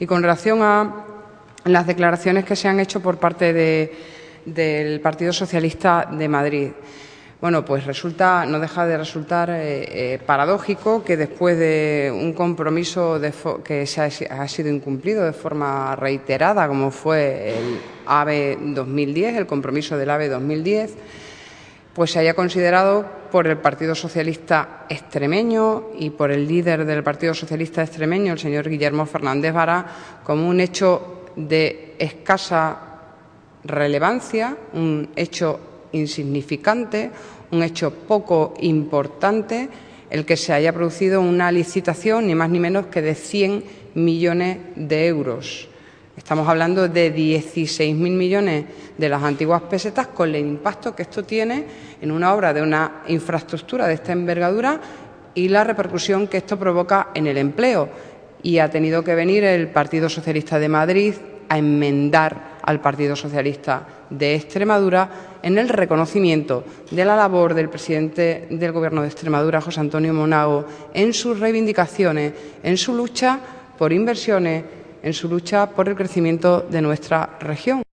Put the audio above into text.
Y con relación a las declaraciones que se han hecho por parte del Partido Socialista de Madrid, bueno, pues no deja de resultar paradójico que después de un compromiso que ha sido incumplido de forma reiterada, como fue el AVE 2010, el compromiso del AVE 2010, pues se haya considerado por el Partido Socialista extremeño y por el líder del Partido Socialista extremeño, el señor Guillermo Fernández Vara, como un hecho de escasa relevancia, un hecho insignificante, un hecho poco importante, el que se haya producido una licitación ni más ni menos que de 100 millones de euros. Estamos hablando de 16.000 millones de las antiguas pesetas, con el impacto que esto tiene en una obra de una infraestructura de esta envergadura y la repercusión que esto provoca en el empleo. Y ha tenido que venir el Partido Socialista de Madrid a enmendar al Partido Socialista de Extremadura en el reconocimiento de la labor del presidente del Gobierno de Extremadura, José Antonio Monago, en sus reivindicaciones, en su lucha por inversiones, en su lucha por el crecimiento de nuestra región.